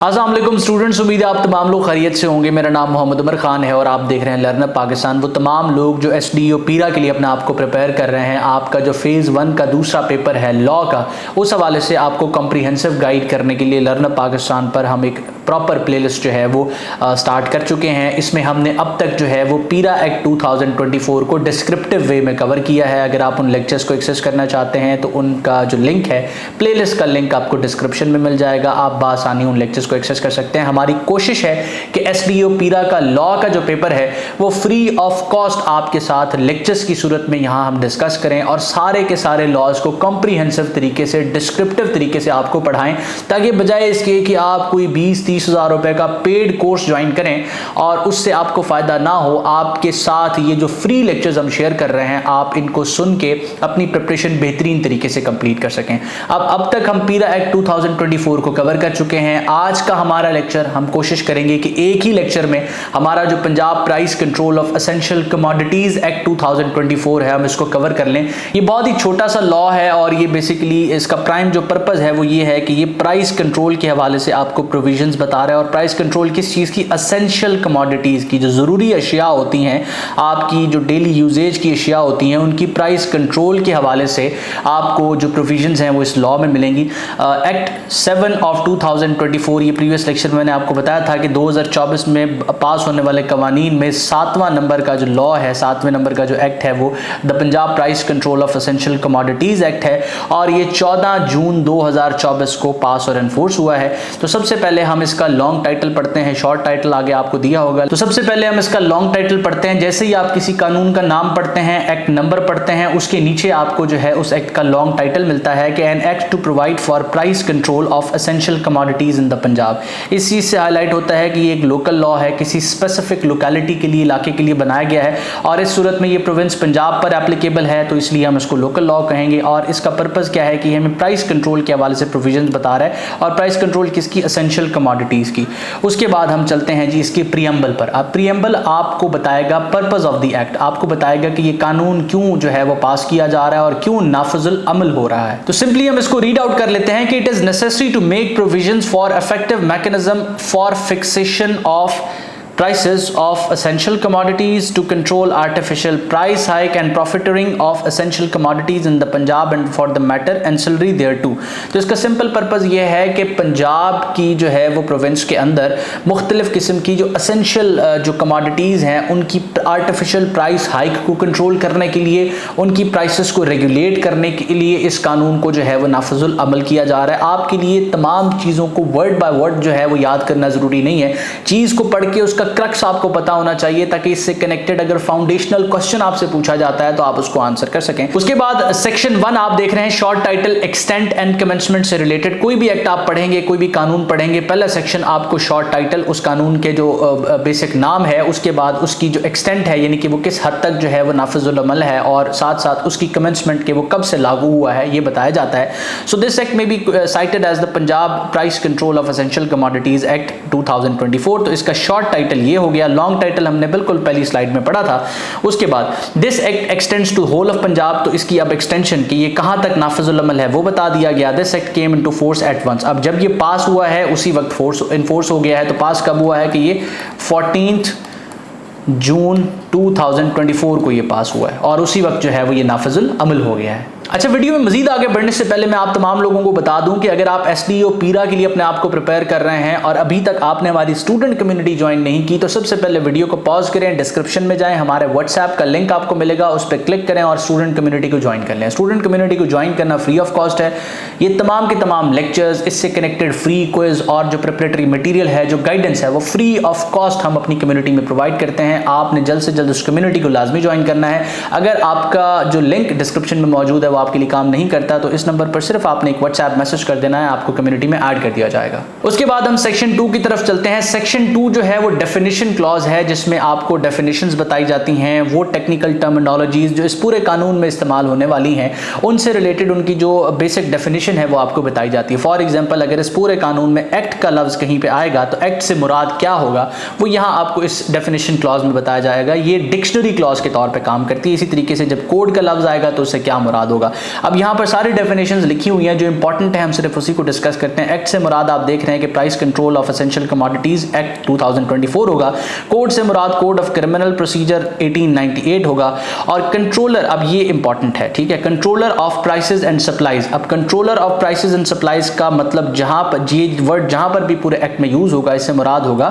अस्सलाम वालेकुम स्टूडेंट्स, उम्मीद है आप तमाम लोग खैरियत से होंगे। मेरा नाम मोहम्मद उमर खान है और आप देख रहे हैं लर्नअप पाकिस्तान। वो तमाम लोग जो SDO पीरा के लिए अपने आप को प्रिपेयर कर रहे हैं, आपका जो फेज़ 1 का दूसरा पेपर है लॉ का, उस हवाले से आपको कम्प्रीहेंसिव गाइड करने के लिए लर्नअप पाकिस्तान पर हम एक प्रॉपर प्लेलिस्ट जो है वो स्टार्ट कर चुके हैं। इसमें हमने अब तक जो है वो पीरा एक्ट 2024 को डिस्क्रिप्टिव वे में कवर किया है। अगर आप उन लेक्चर्स को एक्सेस करना चाहते हैं तो उनका जो लिंक है, प्लेलिस्ट का लिंक आपको डिस्क्रिप्शन में मिल जाएगा। आप बासानी उन लेक्चर्स को एक्सेस कर सकते हैं। हमारी कोशिश है कि SDO पीरा का लॉ का जो पेपर है वो फ्री ऑफ कॉस्ट आपके साथ लेक्चर्स की सूरत में यहाँ हम डिस्कस करें और सारे के सारे लॉज को कॉम्प्रीहेंसिव तरीके से, डिस्क्रिप्टिव तरीके से आपको पढ़ाएं, ताकि बजाय इसके कि आप कोई 20-30 हज़ार रुपए का पेड कोर्स ज्वाइन करें और उससे आपको फायदा ना हो, आपके साथ ये जो फ्री लेक्चर्स हम शेयर कर रहे हैं आप इनको सुन के अपनी प्रिपरेशन बेहतरीन तरीके से कंप्लीट कर सकें। अब तक हम पीरा एक्ट 2024 को कवर कर चुके हैं। आज का हमारा लेक्चर हम कोशिश करेंगे कि एक ही लेक्चर में हमारा जो Punjab price control of essential commodities act 2024 है, हम इसको कवर कर लें। ये बहुत ही छोटा सा लॉ है और ये बेसिकली इसका प्राइम जो पर्पस है वो ये है कि ये प्राइस कंट्रोल के हवाले से आपको प्रोविजंस बता रहा है। और प्राइस कंट्रोल किस चीज़ की? एसेंशियल कमोडिटीज की, जो ज़रूरी अशिया होती हैं, आपकी जो डेली यूजेज की अशिया होती हैं, उनकी प्राइस कंट्रोल के हवाले से आपको जो प्रोविजंस हैं वो इस लॉ में मिलेंगी। एक्ट 7 ऑफ 2024, ये प्रीवियस लेक्चर में मैंने आपको बताया था कि 2024 में पास होने वाले कवानीन में 7वां नंबर का जो लॉ है, 7वें नंबर का जो एक्ट है वो the Punjab price control of essential commodities act है और ये 14 जून 2024 को पास और एनफोर्स हुआ है। तो सबसे पहले हम इसका लॉन्ग टाइटल पढ़ते हैं। शॉर्ट टाइटल आगे आपको दिया होगा। तो सबसे पहले हम इसका लॉन्ग टाइटल पढ़ते हैं। जैसे ही आप किसी कानून का नाम पढ़ते हैं, एक्ट नंबर पढ़ते हैं, उसके नीचे आपको जो है उस एक्ट का लॉन्ग टाइटल मिलता है कि an act to provide for price control of essential commodities in the Punjab. इस चीज से हाईलाइट होता है कि ये एक लोकल लॉ है, किसी स्पेसिफिक लोकेलिटी के लिए, इलाके के लिए बनाया गया है और इस सूरत में ये प्रोविंस पंजाब पर एप्लीकेबल है, तो इसलिए हम इसको लोकल लॉ कहेंगे। और इसका पर्पस क्या है कि हमें प्राइस कंट्रोल के हवाले से प्रोविजंस बता रहा है और प्राइस कंट्रोल किसकी? एसेंशियल कमोडिटीज की। उसके बाद हम चलते हैं जी इसके प्रीएम्बल पर। अब प्रीएम्बल आपको बताएगा पर्पस ऑफ द एक्ट, आपको बताएगा कि ये कानून क्यों जो है वो पास किया जा रहा है और क्यों नाफिजुल अमल हो रहा है। तो सिंपली हम इसको रीड आउट कर लेते हैं कि it is necessary to make provisions for effective mechanism for fixation of prices of essential commodities to control artificial price hike and profiteering of essential commodities in the Punjab and for the matter ancillary thereto। तो इसका simple purpose ये है कि पंजाब की जो है वो province के अंदर मुख्तलिफ किस्म की जो असेंशियल जो कमोडिटीज़ हैं उनकी आर्टिफिशियल प्राइस हाइक को कंट्रोल करने के लिए, उनकी प्राइसेस को रेगुलेट करने के लिए इस कानून को जो है वो नाफिजुल अमल किया जा रहा है। आपके लिए तमाम चीज़ों को वर्ड बाय वर्ड जो है वो याद करना ज़रूरी नहीं है। चीज़ को पढ़ के उसका क्रक्स आपको पता होना चाहिए ताकि इससे कनेक्टेड अगर फाउंडेशनल क्वेश्चन आपसे पूछा जाता है तो आप उसको आंसर कर सकें। उसके बाद सेक्शन 1 आप देख रहे हैं, short title extent and commencement से रिलेटेड। कोई भी एक्ट आप पढ़ेंगे, कोई भी कानून पढ़ेंगे, पहला सेक्शन आपको शॉर्ट टाइटल, उस कानून के जो बेसिक नाम है, उसके बाद उसकी जो एक्सटेंट है यानी कि वो किस हद तक जो है वो नाफिजुल अमल है और साथ साथ उसकी कमेंसमेंट के वो कब से लागू हुआ है ये बताया जाता है। सो दिस एक्ट में be cited as the Punjab price control of essential commodities act 2024। तो इसका शॉर्ट टाइटल ये हो गया। लॉन्ग टाइटल हमने बिल्कुल पहली स्लाइड में पढ़ा था। उसके बाद this act extends to whole of Punjab, तो इसकी अब एक्सटेंशन की ये कहां तक नाफिजुल अमल है वो बता दिया गया। This act came into force at once. अब जब ये पास हुआ है उसी वक्त फोर्स इनफोर्स हो गया है। तो पास कब हुआ है कि ये 14 जून 2024 को ये पास हुआ है और उसी वक्त जो है वो ये नाफिजुल अमल हो गया है। अच्छा, वीडियो में मजीद आगे बढ़ने से पहले मैं आप तमाम लोगों को बता दूं कि अगर आप SDO पीरा के लिए अपने आप को प्रिपेयर कर रहे हैं और अभी तक आपने हमारी स्टूडेंट कम्युनिटी ज्वाइन नहीं की, तो सबसे पहले वीडियो को पॉज करें, डिस्क्रिप्शन में जाएं, हमारे व्हाट्सएप का लिंक आपको मिलेगा, उस पर क्लिक करें और स्टूडेंट कम्युनिटी को ज्वाइन कर लें। स्टूडेंट कम्युनिटी को ज्वाइन करना फ्री ऑफ कॉस्ट है। ये तमाम के तमाम लेक्चर्स, इससे कनेक्टेड फ्री क्विज और जो प्रिपरेटरी मटीरियल है, जो गाइडेंस है, वो फ्री ऑफ कॉस्ट हम अपनी कम्युनिटी में प्रोवाइड करते हैं। आपने जल्द से जल्द उस कम्युनिटी को लाजमी ज्वाइन करना है। अगर आपका जो लिंक डिस्क्रिप्शन में मौजूद है वो आपके लिए काम नहीं करता तो इस नंबर पर सिर्फ आपने एक व्हाट्सएप मैसेज कर देना है, आपको कम्युनिटी में ऐड कर दिया जाएगा। उसके बाद हम सेक्शन 2 की तरफ चलते हैं। सेक्शन 2 जो है वो डेफिनेशन क्लॉज है, जिसमें आपको डेफिनेशंस बताई जाती हैं, वो टेक्निकल टर्मिनोलॉजीज जो इस पूरे कानून में इस्तेमाल होने वाली हैं उनसे रिलेटेड उनकी जो बेसिक डेफिनेशन है वो आपको बताई जाती है। फॉर एग्जांपल, अगर इस पूरे कानून में एक्ट का लफ्ज कहीं पे आएगा तो एक्ट से मुराद क्या होगा वो यहाँ आपको इस डेफिनेशन क्लॉज में बताया जाएगा। ये डिक्शनरी क्लॉज के तौर पर काम करती है। इसी तरीके से जब कोड का लफ्ज आएगा तो उससे क्या मुराद होगा। होगा। अब यहाँ पर सारी डेफिनेशंस लिखी हुई हैं जो इंपॉर्टेंट है, हम सिर्फ उसी को डिस्कस करते हैं। एक्ट से मुराद आप देख रहे हैं कि price control of essential commodities act 2024 होगा। कोड से मुराद कोड ऑफ क्रिमिनल प्रोसीजर 1898 होगा। और कंट्रोलर, अब ये इंपॉर्टेंट है, ठीक है, controller of prices and supplies. अब controller of prices and supplies का मतलब जहां पर ये वर्ड जहां पर भी पूरे एक्ट में यूज होगा, इससे मुराद होगा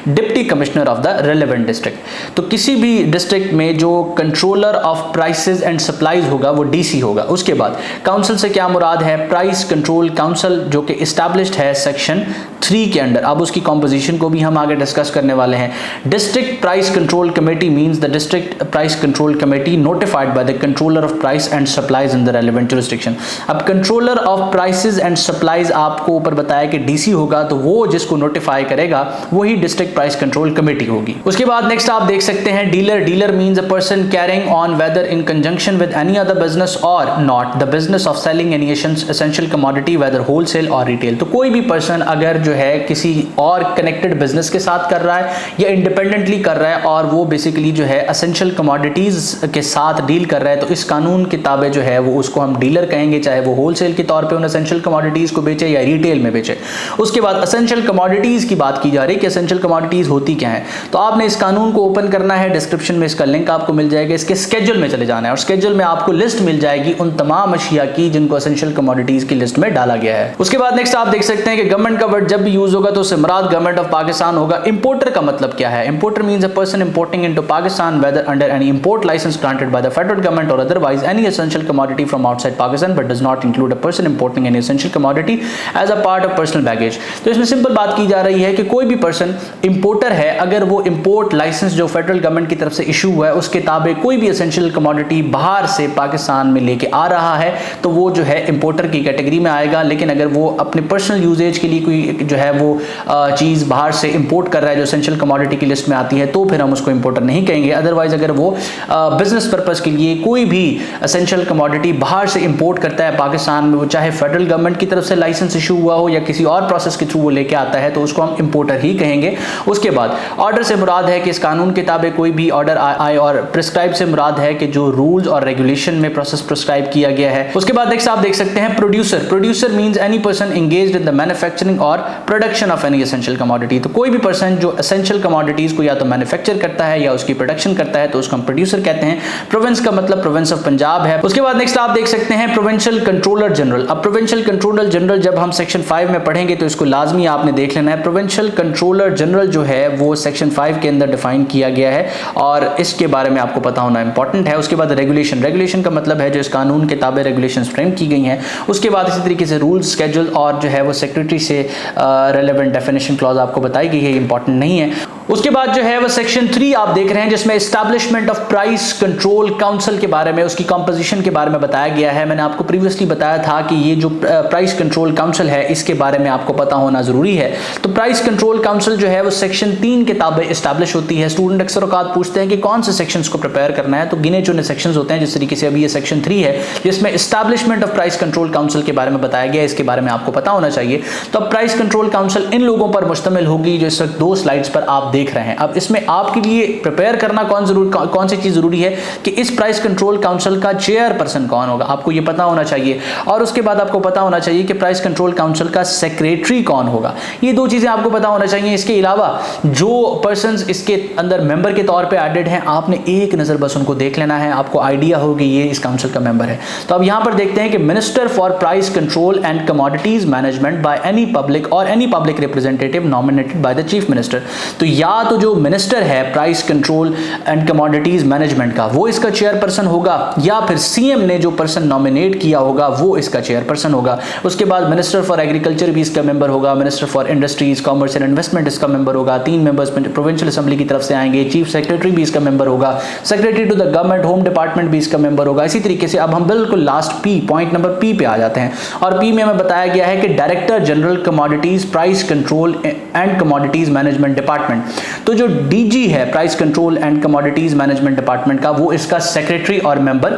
deputy commissioner of the relevant district. तो किसी भी डिस्ट्रिक्ट में जो controller of prices and supplies होगा वो डीसी होगा। उसके बाद काउंसिल से क्या मुराद है? प्राइस कंट्रोल काउंसिल, जो कि एस्टैब्लिश्ड है सेक्शन 3 के अंडर। अब उसकी कॉम्पोजिशन को भी हम आगे डिस्कस करने वाले हैं। District price control committee means the district price control committee notified by the controller of price and supplies in the relevant jurisdiction. अब controller of prices and supplies आपको ऊपर बताया कि डीसी होगा, तो वो जिसको नोटिफाई करेगा वही डिस्ट्रिक्ट प्राइस कंट्रोल कमेटी होगी। उसके बाद नेक्स्ट आप देख सकते हैं dealer. Dealer means a person carrying on whether in conjunction with any other business और not the business of selling any essential commodity whether wholesale और रिटेल। तो कोई भी पर्सन अगर जो है किसी और कनेक्टेड बिजनेस के साथ कर रहा है या इंडिपेंडेंटली कर रहा है और वो बेसिकली जो है एसेंशियल कमोडिटीज के साथ डील कर रहा है, तो इस कानून के ताबे जो है वो उसको हम डीलर कहेंगे, चाहे वो होलसेल के तौर पे उन एसेंशियल कमोडिटीज को बेचे या रिटेल में बेचे। उसके बाद एसेंशियल कमोडिटीज की बात की जा रही है कि एसेंशियल कमोडिटीज होती क्या है। तो आपने इस कानून को ओपन करना है, डिस्क्रिप्शन में इसका लिंक आपको मिल जाएगा, इसके स्केड्यूल में चले जाना है और स्केड्यूल में आपको लिस्ट मिल जाएगी उन तमाम अशिया की जिनको एसेंशियल कमोडिटीज की लिस्ट में डाला गया है। उसके बाद नेक्स्ट आप देख सकते हैं कि गवर्नमेंट का वर्ड जब भी यूज होगा तो उससे मुराद गवर्नमेंट ऑफ पाकिस्तान होगा। इंपोर्टर का मतलब क्या है? Importer means a person importing into Pakistan whether under any import licence granted by the federal government और otherwise any essential commodity from outside Pakistan but does not include a person importing any essential commodity as a part of personal baggage. तो इसमें simple बात की जा रही है कि कोई भी पर्सन इंपोर्टर है, अगर वो इंपोर्ट लाइसेंस जो फेडरल गवर्नमेंट की तरफ से इशू हुआ है उसके ताबे कोई भी एसेंशियल कमोडिटी बाहर से पाकिस्तान में लेके आ रहा है तो वो जो है इंपोर्टर की कैटेगरी में आएगा। लेकिन अगर वो अपने पर्सनल यूजेज के लिए कोई जो है वो चीज़ बाहर से इंपोर्ट कर रहा है जो एसेंशियल कमोडिटी की लिस्ट में आती है तो फिर हम उसको इंपोर्टर नहीं कहेंगे। अदरवाइज अगर वो बिजनेस पर्पस के लिए कोई भी एसेंशियल कमोडिटी बाहर से इंपोर्ट करता है पाकिस्तान में, वो चाहे फेडरल गवर्नमेंट की तरफ से लाइसेंस इशू हुआ हो या किसी और प्रोसेस के थ्रू वो लेके आता है, तो उसको हम इंपोर्टर ही कहेंगे। उसके बाद ऑर्डर से मुराद है कि इस कानून के ताबे कोई भी ऑर्डर आए और प्रिस्क्राइब से मुराद है कि जो रूल्स और रेगुलेशन में प्रोसेस प्रिस्क्राइब किया गया है। उसके बाद नेक्स्ट आप देख सकते हैं producer. Producer means any person engaged in the manufacturing और production of any essential commodity. तो कोई भी पर्सन जो एसेंशियल कमोडिटीज को या तो मैन्युफैक्चर करता है या उसकी प्रोडक्शन करता है तो उसको हम प्रोड्यूसर कहते हैं। प्रोविंस का मतलब प्रोविंस ऑफ पंजाब है। उसके बाद नेक्स्ट आप देख सकते हैं प्रोविंशियल कंट्रोलर जनरल। अब प्रोविंशियल कंट्रोलर जनरल जब हम सेक्शन 5 में पढ़ेंगे तो इसको लाजमी आपने देख लेना है। प्रोविंशियल कंट्रोलर जनरल जो है वो सेक्शन 5 के अंदर डिफाइन किया गया है और इसके बारे में आपको पता होना इंपॉर्टेंट है। उसके बाद रेगुलेशन। रेगुलेशन का मतलब है जो इस कानून के ताबे रेगुलेशंस फ्रेम की गई हैं। उसके बाद इसी तरीके से रूल्स, स्केड्यूल और जो है वो सेक्रेटरी से रेलेवेंट डेफिनेशन क्लॉज आपको बताई गई है, इंपॉर्टेंट नहीं है। उसके बाद जो है वो सेक्शन 3 आप देख रहे हैं जिसमें establishment of price control council के बारे में, उसकी कंपोजिशन के बारे में बताया गया है। मैंने आपको प्रीवियसली बताया था कि ये जो प्राइस कंट्रोल काउंसिल है इसके बारे में आपको पता होना जरूरी है। तो प्राइस कंट्रोल काउंसिल जो है वो सेक्शन 3 के ताबे एस्टैब्लिश होती है। स्टूडेंट अक्सर औकात पूछते हैं कि कौन से सेक्शंस को प्रिपेयर करना है, तो गिने चुने सेक्शंस होते हैं। जिस तरीके से अभी ये सेक्शन 3 है जिसमें establishment of price control council के बारे में बताया गया है, इसके बारे में आपको पता होना चाहिए। तो अब प्राइस कंट्रोल काउंसिल इन लोगों पर मुश्तमिल होगी जो इस वक्त 2 स्लाइड्स पर आप देख रहे हैं। अब इसमें आपके लिए प्रिपेयर करना कौन सी चीज जरूरी है कि इस प्राइस कंट्रोल काउंसिल का चेयरपर्सन कौन होगा, आपको ये पता होना चाहिए। और उसके बाद आपको पता होना चाहिए कि प्राइस कंट्रोल काउंसिल का सेक्रेटरी कौन होगा। ये 2 चीजें आपको पता होना चाहिए। इसके अलावा जो पर्संस इसके अंदर मेंबर के तौर पे एडेड हैं, आपने एक नजर बस उनको देख लेना है, आपको आइडिया होगी ये इस काउंसिल का मेंबर है। तो अब यहां पर देखते हैं कि minister for price control and commodities management by any public और any public representative nominated by the chief minister. तो या तो जो मिनिस्टर है price control and commodities management का वो इसका चेयरपर्सन होगा, या फिर सीएम ने जो पर्सन नॉमिनेट किया होगा वो इसका चेयरपर्सन होगा। उसके बाद मिनिस्टर फॉर एग्रीकल्चर भी इसका मेंबर होगा, minister for industries, commerce and investment इसका मेंबर होगा। 3 मेंबर्स प्रोविंशियल असेंबली की तरफ से आएंगे। चीफ सेक्रेटरी भी इसका मेंबर होगा। Secretary to the government home department भी इसका मेंबर होगा। इसी तरीके से अब हम बिल्कुल last P point number P पे आ जाते हैं और पी में हमें बताया गया है कि director general commodities price control and commodities management department. तो जो डीजी है price control and commodities management department का, वो इसका सेक्रेटरी और मेंबर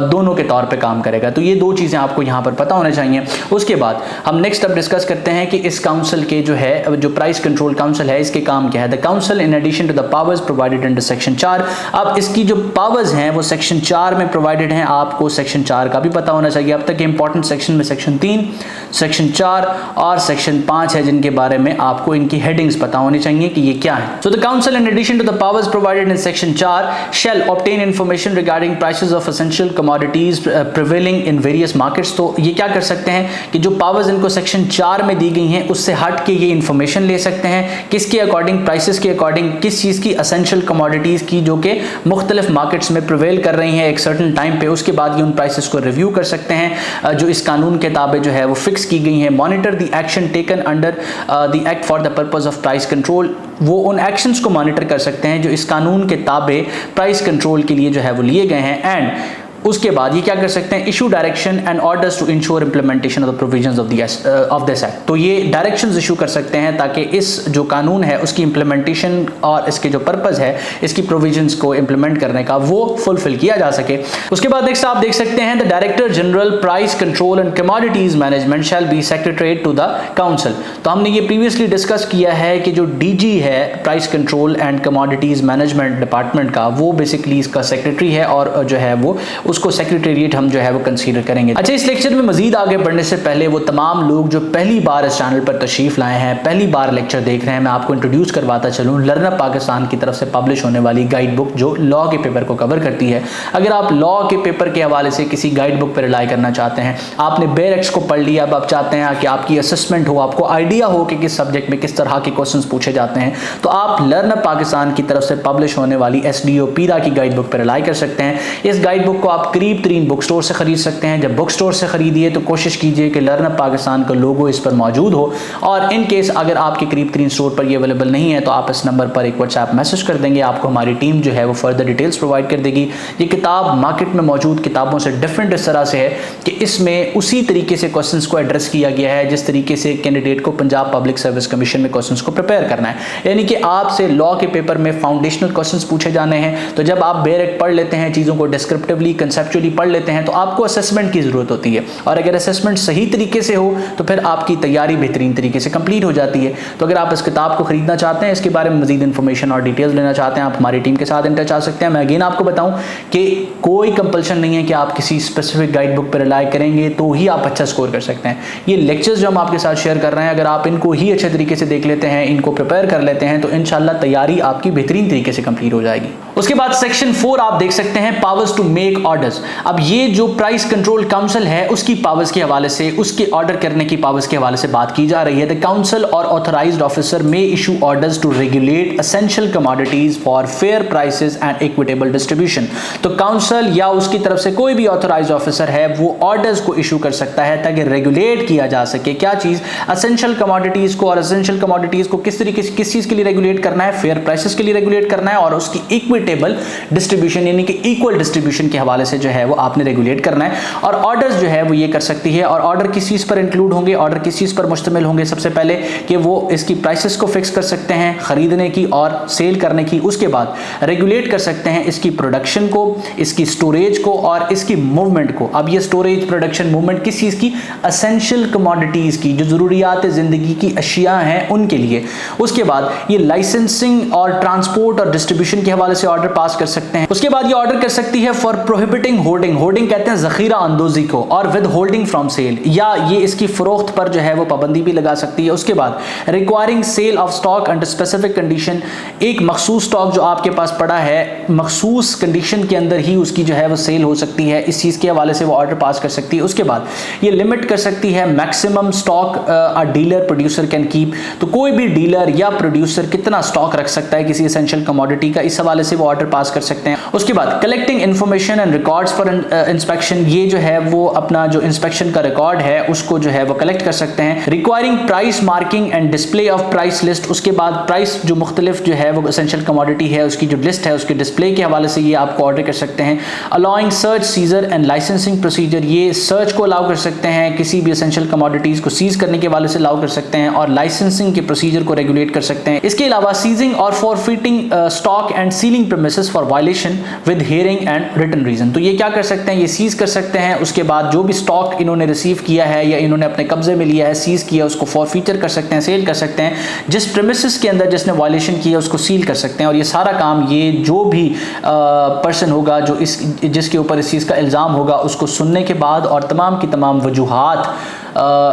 दोनों के तौर पे काम करेगा। तो ये दो चीजें आपको यहां पर पता होने चाहिए। उसके बाद हम नेक्स्ट अब डिस्कस करते हैं कि इस काउंसिल के जो है, जो प्राइस कंट्रोल काउंसिल है, इसके काम क्या है। The council in addition to the powers provided under section 4, अब इसकी जो पावर्स हैं वो सेक्शन 4 में प्रोवाइडेड हैं। आपको सेक्शन 4 का भी पता होना चाहिए। अब तक के इंपॉर्टेंट सेक्शन में सेक्शन 3, सेक्शन 4 और सेक्शन 5 है, जिनके बारे में आपको इनकी हेडिंग्स पता होनी चाहिए कि ये क्या है। So the council in addition to the powers provided in section 4 shall obtain information regarding prices of essential commodities prevailing in various markets. तो ये क्या कर सकते हैं कि जो पावर्स इनको सेक्शन 4 में दी गई हैं उससे हट के ये इंफॉर्मेशन ले सकते हैं, किसके अकॉर्डिंग, प्राइसेस के अकॉर्डिंग, किस चीज की, एसेंशियल कमोडिटीज की जो कि मुख्तलिफ मार्केट्स में प्रिवेल कर रही हैं एक सर्टन टाइम पे। उसके बाद ये उन प्राइसेस को रिव्यू कर सकते हैं जो इस कानून के ताबे जो है वो फिक्स की गई हैं। Monitor the action taken under the act for the purpose of price control, वो उन एक्शंस को मॉनिटर कर सकते हैं जो इस कानून के ताबे प्राइस कंट्रोल के लिए जो है वो लिए गए हैं। एंड उसके बाद ये क्या कर सकते हैं, issue direction and orders to ensure implementation of the provisions of this act. तो ये डायरेक्शंस इशू कर सकते हैं ताकि इस जो कानून है उसकी इंप्लीमेंटेशन और इसके जो पर्पस है, इसकी प्रोविजंस को इंप्लीमेंट करने का, वो फुलफिल किया जा सके। उसके बाद नेक्स्ट आप देख सकते हैं, the director general price control and commodities management shall be secretariat to the council. तो हमने ये प्रीवियसली डिस्कस किया है कि जो डीजी है price control and commodities management department का, वो बेसिकली इसका सेक्रेटरी है और जो है वो उसको सेक्रेटेरिएट हम जो है वो कंसीडर करेंगे। अच्छा, इस लेक्चर में मजीद आगे बढ़ने से पहले वो तमाम लोग जो पहली बार इस चैनल पर तशरीफ लाए हैं, पहली बार लेक्चर देख रहे हैं, मैं आपको इंट्रोड्यूस करवाता चलूं लर्नअप पाकिस्तान की तरफ से पब्लिश होने वाली गाइड बुक जो लॉ के पेपर को कवर करती है। अगर आप लॉ के पेपर के हवाले से किसी गाइड बुक पर रिलाई करना चाहते हैं, आपने बेयर एक्ट्स को पढ़ लिया, अब आप चाहते हैं कि आपकी असेसमेंट हो, आपको आइडिया हो कि किस सब्जेक्ट में किस तरह के क्वेश्चन पूछे जाते हैं, तो आप लर्नअप पाकिस्तान की तरफ से पब्लिश होने वाली SDO पीरा की गाइड बुक पर रिलाई कर सकते हैं। इस गाइड बुक को आप करीब 3 बुक स्टोर से खरीद सकते हैं। जब बुक स्टोर से खरीदिए तो कोशिश कीजिए कि लर्नअप पाकिस्तान का लोगो इस पर मौजूद हो, और इन केस अगर आपके करीब 3 स्टोर पर ये अवेलेबल नहीं है तो आप इस नंबर पर एक व्हाट्सएप मैसेज कर देंगे, आपको हमारी टीम जो है वो फर्दर डिटेल्स प्रोवाइड कर देगी। ये किताब मार्केट में मौजूद किताबों से डिफरेंट इस तरह से है कि इसमें उसी तरीके से क्वेश्चंस को एड्रेस किया गया है जिस तरीके से कैंडिडेट को पंजाब पब्लिक सर्विस कमीशन में क्वेश्चंस को प्रिपेयर करना है। यानी कि आपसे लॉ के पेपर में फाउंडेशनल क्वेश्चंस पूछे जाने हैं, तो जब आप बेयर एक्ट पढ़ लेते हैं, चीज़ों को डिस्क्रिप्टिवली कंसेप्चुअली पढ़ लेते हैं, तो आपको असेसमेंट की जरूरत होती है, और अगर असेसमेंट सही तरीके से हो तो फिर आपकी तैयारी बेहतरीन तरीके से कंप्लीट हो जाती है। तो अगर आप इस किताब को खरीदना चाहते हैं, इसके बारे में मजीद इन्फॉर्मेशन और डिटेल्स लेना चाहते हैं, आप हमारी टीम के साथ इन टच आ सकते हैं। मैं अगेन आपको बताऊं कि कोई कंपल्शन नहीं है कि आप किसी स्पेसिफिक गाइड बुक पर रिलाई करेंगे तो ही आप अच्छा स्कोर कर सकते हैं। ये लेक्चर्स जो हम आपके साथ शेयर कर रहे हैं, अगर आप इनको ही अच्छे तरीके से देख लेते हैं, इनको प्रिपेयर कर लेते हैं, तो इंशाल्लाह तैयारी आपकी बेहतरीन तरीके से कंप्लीट हो जाएगी। उसके बाद सेक्शन 4 आप देख सकते हैं, पावर्स टू मेक ऑर्डर्स। अब ये जो प्राइस कंट्रोल काउंसिल है उसकी पावर्स के हवाले से, उसके ऑर्डर करने की पावर्स के हवाले से बात की जा रही है। द काउंसिल और authorised officer may issue orders to regulate essential commodities for fair prices and equitable distribution. तो काउंसिल या उसकी तरफ से कोई भी ऑथराइज्ड ऑफिसर है वो ऑर्डर्स को इशू कर सकता है ताकि रेगुलेट किया जा सके क्या चीज, एसेंशियल कमोडिटीज को। और एसेंशियल कमोडिटीज को किस तरीके से, किस चीज के लिए रेगुलेट करना है, फेयर प्राइसेस के लिए रेगुलेट करना है, और उसकी इक्विटेबल डिस्ट्रीब्यूशन यानी कि इक्वल डिस्ट्रीब्यूशन के हवाले से जो है वो आपने रेगुलेट करना है। और ऑर्डर्स जो है वो ये कर सकती है, और ऑर्डर किस चीज पर इंक्लूड होंगे, ऑर्डर किस चीज पर मुश्तमिल होंगे, सबसे पहले कि वो इसकी प्राइसेस को फिक्स कर सकते हैं खरीदने की और सेल करने की। उसके बाद रेगुलेट कर सकते हैं इसकी प्रोडक्शन को, इसकी स्टोरेज को और इसकी मूवमेंट को। अब ये स्टोरेज, प्रोडक्शन, मूवमेंट किस चीज की, एसेंशियल कमोडिटीज की, जो जरूरियात जिंदगी की अशिया हैं उनके लिए। उसके बाद ये लाइसेंसिंग और ट्रांसपोर्ट और डिस्ट्रीब्यूशन के हवाले से ऑर्डर पास कर सकते हैं। उसके बाद ये ऑर्डर कर सकती है फॉर प्रोहिबिटिंग होर्डिंग, होर्डिंग कहते हैं जखीरा अंदोजी को, और विद होल्डिंग फ्रॉम सेल, या ये इसकी फरोख्त पर जो है वो पाबंदी भी लगा सकती है। उसके बाद requiring sale of stock under specific condition, एक मखसूस स्टॉक जो आपके पास पड़ा है मखसूस कंडीशन के अंदर ही उसकी जो है वो सेल हो सकती है, इस चीज के हवाले से वो ऑर्डर पास कर सकती है। उसके बाद ये लिमिट कर सकती है maximum stock a dealer producer can keep, तो कोई भी डीलर या प्रोड्यूसर कितना स्टॉक रख सकता है किसी एसेंशियल कमोडिटी का, इस हवाले से वो ऑर्डर पास कर सकते हैं। उसके बाद collecting information and records for inspection, ये जो है वो अपना जो इंस्पेक्शन का रिकॉर्ड है उसको जो है वो कलेक्ट कर सकते हैं। Requiring price marking and display of price list, उसके बाद प्राइस जो मुख्तलिफ जो है वो एसेंशियल कमोडिटी है उसकी जो लिस्ट है उसके डिस्प्ले के हवाले से ये आपको ऑर्डर कर सकते हैं। Allowing search seizure and licensing procedure, ये सर्च को अलाउ कर सकते हैं, किसी भी एसेंशियल कमोडिटीज को सीज करने के हवाले से अलाउ कर सकते हैं और लाइसेंसिंग के प्रोसीजर को रेगुलेट कर सकते हैं। इसके अलावा सीजिंग और forfeiting stock and sealing premises for violation with hearing and written reason, तो ये क्या कर सकते हैं, ये सीज कर सकते हैं। उसके बाद जो भी स्टॉक इन्होंने रिसीव किया है या इन्होंने अपने कब्जे में लिया है, सीज किया, उसको फॉरफीचर कर सकते हैं, सेल कर सकते हैं। जिस प्रीमिसेस के अंदर जिसने वायलेशन किया उसको सील कर सकते हैं। और ये सारा काम ये जो भी पर्सन होगा जो जिसके ऊपर इस चीज़ का इल्ज़ाम होगा उसको सुनने के बाद और तमाम की तमाम वजूहात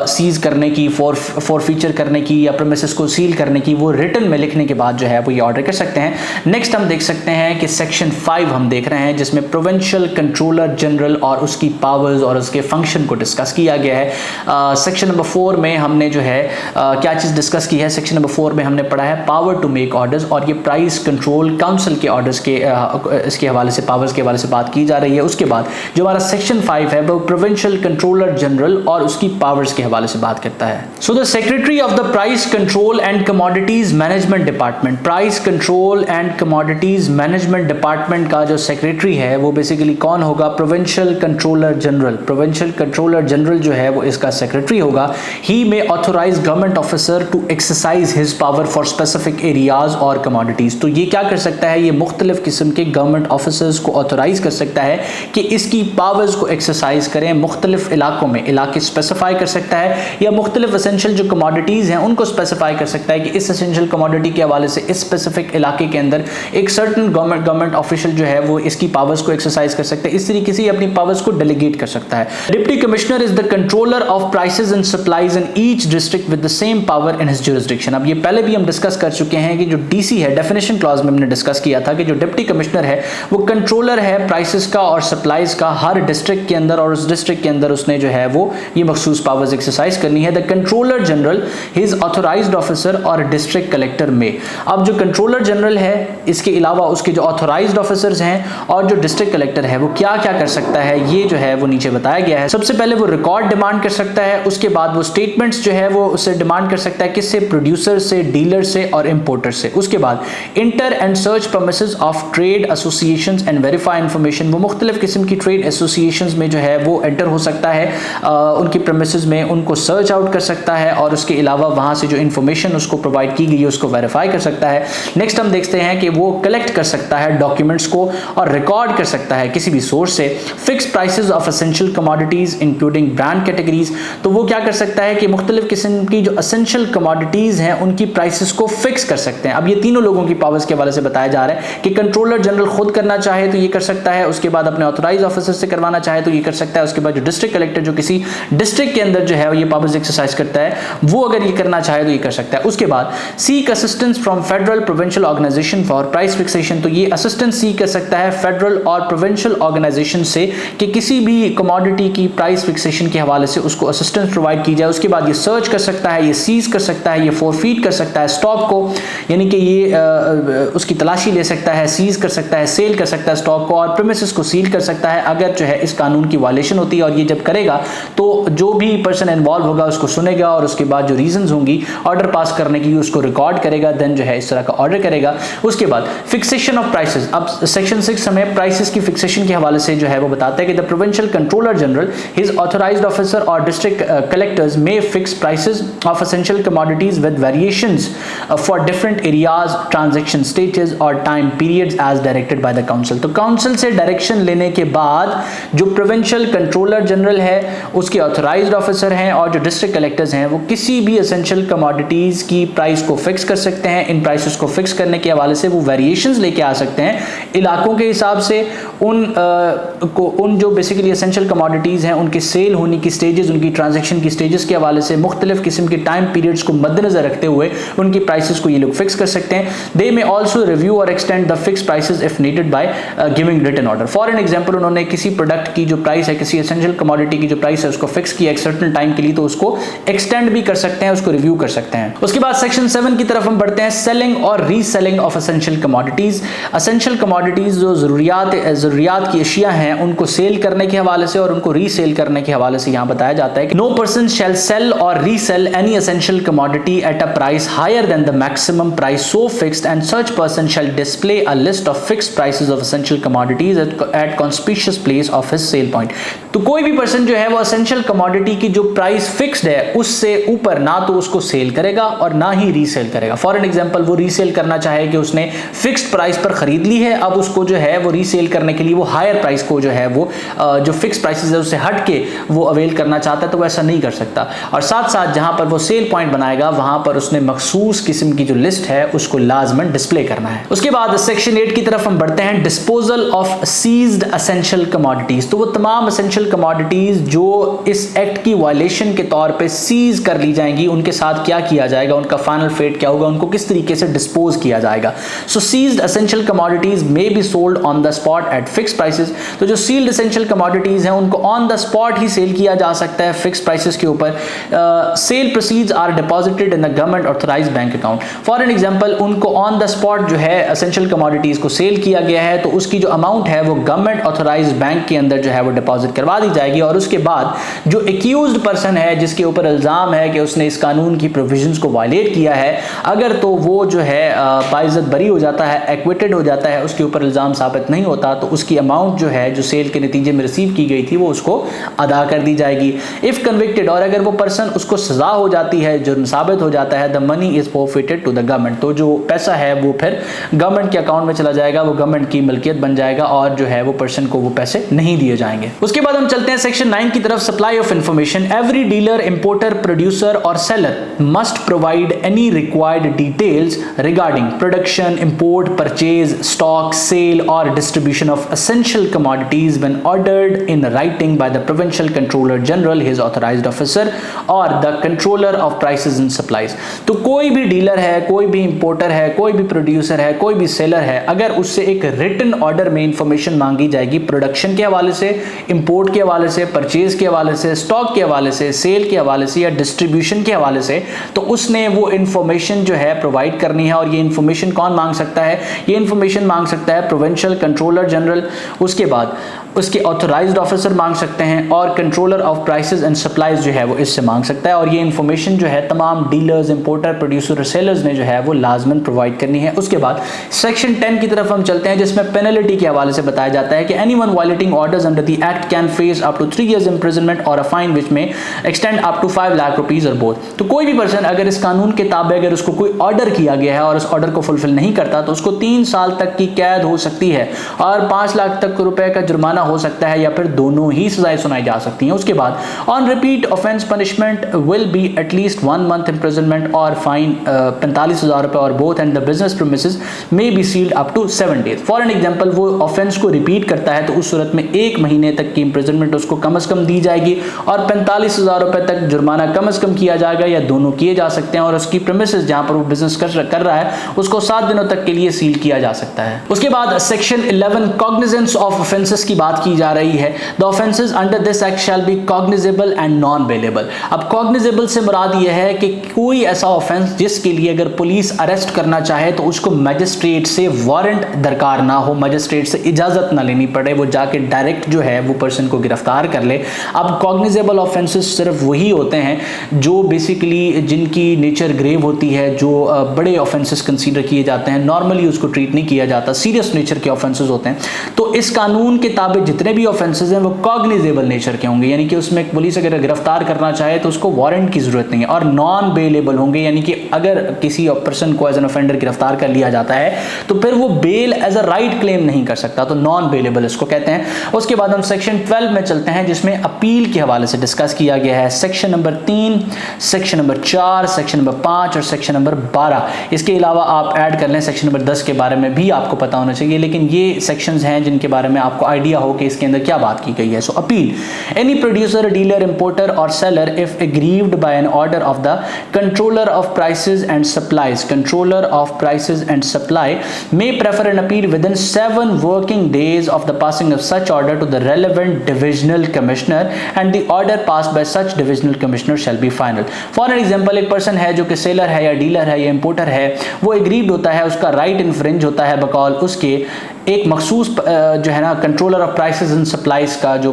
सीज करने की, फॉरफीचर करने की या प्रीमिसेस को सील करने की, वो रिटन में लिखने के बाद जो है वो ये ऑर्डर कर सकते हैं। नेक्स्ट हम देख सकते हैं कि सेक्शन 5 हम देख रहे हैं जिसमें प्रोविंशियल कंट्रोलर जनरल और उसकी पावर्स और उसके फंक्शन को डिस्कस किया गया है। सेक्शन नंबर 4 में हमने जो है क्या चीज़ डिस्कस की है, सेक्शन नंबर 4 में हमने पढ़ा है पावर टू मेक ऑर्डर्स, और ये प्राइस कंट्रोल काउंसिल के ऑर्डर्स के इसके हवाले से, पावर्स के हवाले से बात की जा रही है। उसके बाद जो हमारा सेक्शन 5 है वो प्रोविंशियल कंट्रोलर जनरल और उसकी पावर्स के हवाले से बात करता है। So the secretary of the price control and commodities management department, price control and commodities management department का जो सेक्रेटरी है वो बेसिकली कौन होगा, provincial controller general. Provincial controller general जो है वो इसका सेक्रेटरी होगा। ही में authorise government officer to exercise his power for specific areas और कमोडिटीज, तो ये क्या कर सकता है, ये मुख्तलिफ किस्म के गवर्नमेंट ऑफिसर्स को ऑथोराइज कर सकता है कि इसकी पावर्स को एक्सरसाइज करें, मुख्तलिफ इलाकों में इलाके स्पेसिफाई कर सकता है या मुख्तलिफ एसेंशियल जो कमोडिटीज हैं उनको स्पेसिफाई कर सकता है कि इस एसेंशियल कमोडिटी के हवाले से इस स्पेसिफिक इलाके के अंदर एक सर्टन गवर्नमेंट ऑफिशियल जो है वो इसकी पावर्स को एक्सरसाइज कर सकता है। इस तरीके से अपनी पावर्स को डेलीगेट कर सकता है। Deputy commissioner is the controller of prices and supplies in each district with the same power in his jurisdiction. अब ये पहले भी हम डिस्कस कर चुके हैं कि जो डीसी है, डेफिनेशन क्लॉज में हमने डिस्कस किया था कि जो डिप्टी कमिश्नर है वो कंट्रोलर है प्राइसेस का और सप्लाईज का हर डिस्ट्रिक्ट के अंदर, और उस डिस्ट्रिक्ट के अंदर उसने जो है वो ये मखसूस पावर्स एक्सरसाइज करनी है। The controller general his authorised officer और डिस्ट्रिक्ट कलेक्टर में। अब जो कंट्रोलर जनरल है इसके अलावा उसके जो ऑथोराइज्ड ऑफिसर्स हैं और जो डिस्ट्रिक्ट कलेक्टर है वो क्या क्या कर सकता है, ये जो है वो नीचे बताया गया है। सबसे पहले वो रिकॉर्ड डिमांड कर सकता है, उसके बाद वो स्टेटमेंट्स जो है वो उससे डिमांड कर सकता है, किससे, प्रोड्यूसर से, डीलर से और इंपोर्टर से। उसके बाद inter and search promises of trade associations and verify information, वो मुख्तलिफ किस्म की ट्रेड एसोसिएशंस में जो है वो एंटर हो सकता है, उनकी प्रेमिसेस में उनको सर्च आउट कर सकता है और उसके अलावा वहां से जो इंफॉर्मेशन उसको प्रोवाइड की गई है उसको वेरीफाई कर सकता है। नेक्स्ट हम देखते हैं कि वो कलेक्ट कर सकता है डॉक्यूमेंट्स को और रिकॉर्ड कर सकता है किसी भी सोर्स से fix prices of essential commodities including brand categories, तो वो क्या कर सकता है कि मुख्तलिफ किस्म की जो एसेंशियल कमोडिटीज हैं उनकी प्राइसेस को फिक्स कर सकते हैं। अब ये तीनों लोगों की पावर्स के हवाले से बताया जा रहा है कि कंट्रोलर जनरल खुद करना चाहे तो ये कर सकता है, उसके बाद अपने ऑथोराइज ऑफिसर से करवाना चाहे तो ये कर सकता है, उसके बाद जो डिस्ट्रिक्ट कलेक्टर जो किसी डिस्ट्रिक्ट के अंदर जो है ये पावर्स एक्सरसाइज करता है वो अगर ये करना चाहे तो ये कर सकता है। उसके बाद seek assistance from federal provincial organisation for price fixation, तो ये असिस्टेंस सीक कर सकता है फेडरल और प्रोविंशियल ऑर्गेनाइजेशन से कि किसी भी कमोडिटी की प्राइस फिक्सेशन के हवाले से उसको असिस्टेंस प्रोवाइड की जाए। उसके बाद ये सर्च कर सकता है, ये सीज कर सकता है, ये फॉरफीट कर सकता है स्टॉक को, यानी कि ये उसकी तलाशी ले सकता है, सीज कर सकता है, सेल कर सकता है स्टॉक को और प्रीमिसेस को सील कर सकता है अगर जो है इस कानून की वायलेशन होती है। और ये जब करेगा तो जो भी पर्सन इन्वॉल्व होगा उसको सुनेगा और उसके बाद जो रीजंस होंगी ऑर्डर पास करने की उसको रिकॉर्ड करेगा, देन जो है इस तरह का ऑर्डर करेगा। उसके बाद फिक्सेशन ऑफ प्राइसेस, अब सेक्शन 6 हमें प्राइसेस की फिक्सेशन के हवाले से जो है वो बताता है कि the provincial controller general his authorised officer और district collectors may fix prices of essential commodities with variations for different areas, transaction stages और time periods as directed by the council. तो काउंसिल से डायरेक्शन लेने के बाद जो provincial controller general है, उसके ऑथोराइज्ड ऑफिसर हैं और जो डिस्ट्रिक्ट कलेक्टर्स हैं वो किसी भी एसेंशियल कमोडिटीज की प्राइस को फिक्स कर सकते हैं। इन प्राइसेस को फिक्स करने के हवाले से वो वेरिएशंस लेके आ सकते हैं इलाकों के हिसाब से, उन जो बेसिकली एसेंशियल कमोडिटीज हैं उनकी सेल होने की स्टेजेस, उनकी ट्रांजैक्शन की स्टेजेस के हवाले से मुख्तलिफ किस्म के टाइम पीरियड्स को मद्देनजर रखते हुए उनकी प्राइसेस को ये लोग फिक्स कर सकते हैं। दे में ऑल्सो रिव्यू और extend the fix prices if needed by giving written order. For an example, उन्होंने किसी प्रोडक्ट की जो प्राइस है, किसी एसेंशियल कमोडिटी की जो प्राइस है उसको फिक्स किया एक सर्टेन सर्टेन टाइम के लिए, तो उसको एक्सटेंड भी कर सकते हैं, उसको रिव्यू कर सकते हैं। उसके बाद सेक्शन 7 की तरफ हम बढ़ते हैं, सेलिंग और reselling of essential commodities. Essential commodities जो जरूरियात की अशिया हैं उनको सेल करने के हवाले से और उनको रीसेल करने के हवाले से यहाँ बताया जाता है कि नो पर्सन शैल सेल और resell any essential commodity at a price higher than the maximum price so fixed and such person shall display a list of fixed prices of essential commodities at conspicuous place of his sale point. तो कोई भी person जो है वो essential commodity की जो price fixed है उससे ऊपर ना तो उसको सेल करेगा और ना ही रीसेल करेगा। फॉर एन एग्जांपल, वो रीसेल करना चाहे कि उसने फिक्स्ड प्राइस पर खरीद ली है, अब उसको जो है वो रीसेल करने के लिए वो हायर प्राइस को जो है वो जो फिक्स्ड प्राइसेस है उससे हट के वो अवेल करना चाहता है, तो वैसा नहीं कर सकता। और साथ साथ जहां पर वो सेल पॉइंट बनाएगा वहां पर उसने मखसूस किस्म की जो लिस्ट है उसको लाजमन डिस्प्ले करना है। उसके बाद सेक्शन 8 की तरफ हम बढ़ते हैं, disposal of seized essential commodities. तो वो तमाम एसेंशियल कमोडिटीज जो इस एक्ट की वायलेशन के तौर पे सीज कर ली जाएंगी, उनके साथ क्या किया जाएगा, उनका फाइनल फेट क्या होगा, उनको किस तरीके से डिस्पोज किया जाएगा। So seized essential commodities may be sold on the spot at fixed prices. तो जो सील्ड एसेंशियल कमोडिटीज हैं उनको ऑन द स्पॉट ही सेल किया जा सकता है फिक्स्ड प्राइसेस के ऊपर। Sale proceeds are deposited in the government authorised bank account. For an example, उनको ऑन द स्पॉट जो है एसेंशियल कमोडिटीज को सेल किया गया है तो उसकी जो अमाउंट है वो गवर्नमेंट ऑथराइज्ड बैंक के अंदर जो है वो डिपॉजिट करवा दी जाएगी। और उसके बाद जो एक्यूज्ड पर्सन है, जिसके ऊपर इल्जाम है कि उसने इस कानून की प्रोविजंस को वायलेट किया है, अगर तो वो जो है बाइज्जत बरी हो जाता है, एक्विटेड हो जाता है, उसके ऊपर इल्जाम साबित नहीं होता, तो उसकी अमाउंट जो है जो सेल के नतीजे में रिसीव की गई थी वो उसको अदा कर दी जाएगी। इफ कन्विक्टेड, और अगर वो पर्सन उसको सजा हो जाती है, जुर्म साबित हो जाता है, the money is forfeited to the government. तो जो पैसा है वो फिर गवर्नमेंट के अकाउंट में चला जाएगा, वो गवर्नमेंट की मिल्कियत बन जाएगा और जो है वो पर्सन को वो पैसे नहीं दिए जाएंगे। उसके बाद हम चलते हैं सेक्शन 9 की तरफ, supply of information. Every dealer, importer, producer और seller must provide any required details regarding production, import, purchase, stock, sale और distribution of essential commodities when ordered in writing by the provincial controller general, his authorized officer or the controller of prices and supplies। तो कोई भी dealer है, कोई भी importer है, कोई भी प्रोड्यूसर है, कोई भी सेलर है, अगर उससे एक रिटन ऑर्डर में इंफॉर्मेशन मांगी जाएगी प्रोडक्शन के हवाले से, इंपोर्ट के हवाले से, परचेज के हवाले से, स्टॉक के हवाले से, सेल के हवाले से या डिस्ट्रीब्यूशन के हवाले से, तो उसने वो इंफॉर्मेशन जो है प्रोवाइड करनी है। और ये इंफॉर्मेशन कौन मांग सकता है? ये इंफॉर्मेशन मांग सकता है प्रोविंशियल कंट्रोलर जनरल, उसके बाद उसके ऑथराइज्ड ऑफिसर मांग सकते हैं और controller of prices and supplies जो है वो इससे मांग सकता है। और ये इंफॉर्मेशन जो है तमाम डीलर्स, इंपोर्टर, प्रोड्यूसर, सेलर्स ने जो है वो लाजमन प्रोवाइड करनी है। उसके बाद सेक्शन 10 की तरफ हम चलते हैं, जिसमें पेनल्टी के हवाले से बताया जाता है कि anyone violating orders under the act can face up to 3 years imprisonment और a fine which may extend up to 5 lakh rupees और बोथ। तो कोई भी पर्सन अगर इस कानून के ताबे अगर उसको कोई ऑर्डर किया गया है और उस ऑर्डर को फुलफिल नहीं करता तो उसको 3 साल तक की कैद हो सकती है और 5 लाख तक रुपए का जुर्माना हो सकता है या फिर दोनों ही सजाएं सुनाई जा सकती हैं। उसके बाद on repeat offense punishment will be at least 1 month imprisonment और फाइन 45,000 रुपए और both and the business premises may be sealed up to 7 days। For an example, वो ऑफेंस को रिपीट करता है तो उस सूरत में 1 महीने तक की इंप्रिजनमेंट उसको कम से कम दी जाएगी और 45,000 रुपए तक जुर्माना कम से कम किया जाएगा या दोनों किए जा सकते हैं। और उसकी प्रीमिसेस जहां पर वो बिजनेस कर रहा है उसको 7 दिनों तक के लिए सील किया जा सकता है। उसके बाद सेक्शन 11 कॉग्निजेंस ऑफ ऑफेंसेस की बात की जा रही है। The offences under this act shall be cognizable and non bailable. अब कॉग्निजेबल से मुराद यह है कि कोई ऐसा ऑफेंस जिसके लिए अगर पुलिस अरेस्ट करना चाहे तो उसको मजिस्ट्रेट से वारंट दरकार ना हो, मजिस्ट्रेट से इजाजत ना लेनी पड़े, वो जाके डायरेक्ट जो है वो पर्सन को गिरफ्तार कर ले। अब कॉग्निजेबल ऑफेंसेस सिर्फ वही होते हैं जो बेसिकली जिनकी नेचर ग्रेव होती है, जो बड़े ऑफेंसेस कंसीडर किए जाते हैं, नॉर्मली उसको ट्रीट नहीं किया जाता, सीरियस नेचर के ऑफेंसेस होते हैं। तो इस कानून के ताबे जितने भी ऑफेंसेस हैं वो कॉग्निजेबल नेचर के होंगे, यानी कि उसमें पुलिस अगर गिरफ्तार करना चाहे तो उसको वारंट की जरूरत नहीं है। और नॉन बेलेबल होंगे, यानी कि अगर किसी पर्सन को एज एन ऑफेंडर गिरफ्तार कर लिया जाता है तो फिर वो bail as a right claim नहीं कर सकता, तो नॉन बेलेबल इसको कहते हैं। उसके बाद हम सेक्शन 12 में चलते हैं, जिसमें अपील के हवाले से डिस्कस किया गया है। Section number 3, section number 4, section number 5 और सेक्शन नंबर 12। इसके अलावा आप ऐड कर लें सेक्शन नंबर 10 के बारे में भी आपको पता होना चाहिए, लेकिन ये सेक्शंस हैं जिनके बारे में आपको आइडिया हो कि इसके अंदर क्या बात की गई है। So appeal, any producer, dealer, importer और seller if aggrieved by an order of the controller of prices and supplies, controller of prices and supply may prefer an appeal within 7 working days of the passing of such order to the relevant divisional commissioner and the order passed by such divisional commissioner shall be final. For an example, एक person है जो कि seller है या dealer है या importer है, वो एग्रीड होता है, उसका राइट इन्फ्रिंज होता है बकौल उसके एक मखसूस जो है ना controller of prices and supplies का जो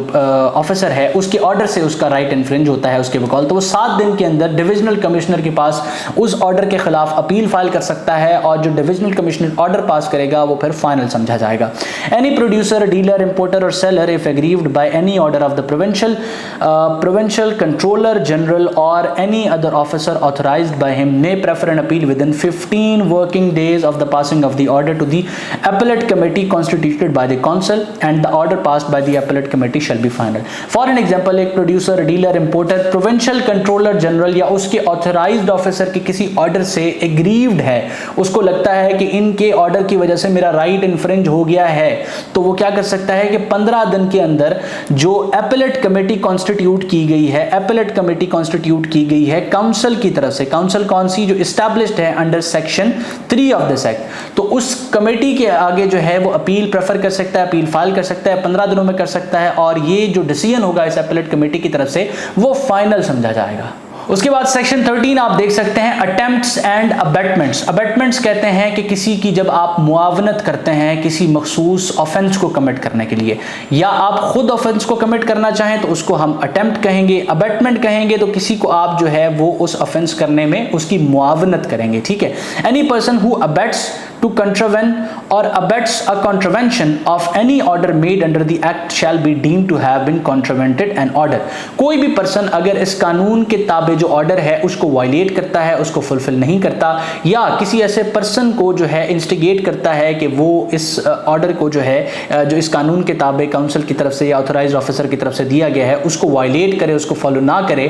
ऑफिसर है उसके ऑर्डर से उसका राइट इन्फ्रिंज होता है उसके बकौल, तो वो 7 दिन के अंदर डिविजनल कमिश्नर के पास उस ऑर्डर के खिलाफ अपील फाइल कर सकता है और जो डिविजनल कमिश्नर ऑर्डर पास करेगा वो फिर फाइनल समझा जाएगा। एनी प्रोड्यूसर, डीलर, इंपोर्टर और seller if aggrieved by any order of the provincial controller general और any other officer authorised by him may prefer an appeal within 15 working days of the passing of the order to the appellate committee constituted by the council and the order passed by the appellate committee shall be final. For an example, एक producer, dealer, importer provincial controller general या उसके authorised officer के किसी order से aggrieved है, उसको लगता है कि इनके ऑर्डर की वजह से मेरा राइट इन्फ्रिंज हो गया है, तो वो क्या कर सकता है कि 15 दिन के अंदर जो एपेलेट कमेटी कॉन्स्टिट्यूट की गई है, एपेलेट कमेटी कॉन्स्टिट्यूट की गई है काउंसिल की तरफ से, काउंसिल कौन सी, जो एस्टैब्लिश्ड है under section 3 of this act, तो उस कमेटी के आगे जो है वो अपील प्रेफर कर सकता है, अपील फाइल कर सकता है, 15 दिनों में कर सकता है और ये जो डिसीजन होगा इस एपेलेट कमेटी की तरफ से वो फाइनल समझा जाएगा। उसके बाद सेक्शन 13 आप देख सकते हैं अटेम्प्ट्स एंड अबेटमेंट्स। अबेटमेंट्स कहते हैं कि किसी की जब आप मुआवनत करते हैं किसी मखसूस ऑफेंस को कमिट करने के लिए, या आप खुद ऑफेंस को कमिट करना चाहें तो उसको हम अटेम्प्ट कहेंगे, अबेटमेंट कहेंगे तो किसी को आप जो है वो उस ऑफेंस करने में उसकी मुआवनत करेंगे, ठीक है। Any person who abets to contravene or abets a contravention of any order made under the act shall be deemed to have been contravened an order। कोई भी पर्सन अगर इस कानून के ताबे जो ऑर्डर है उसको वायलेट करता है, उसको फुलफिल नहीं करता, या किसी ऐसे पर्सन को जो है इंस्टिगेट करता है कि वो इस ऑर्डर को जो है जो इस कानून के ताबे काउंसिल की तरफ से या ऑथराइज्ड ऑफिसर की तरफ से दिया गया है उसको वायलेट करे, उसको फॉलो ना करे,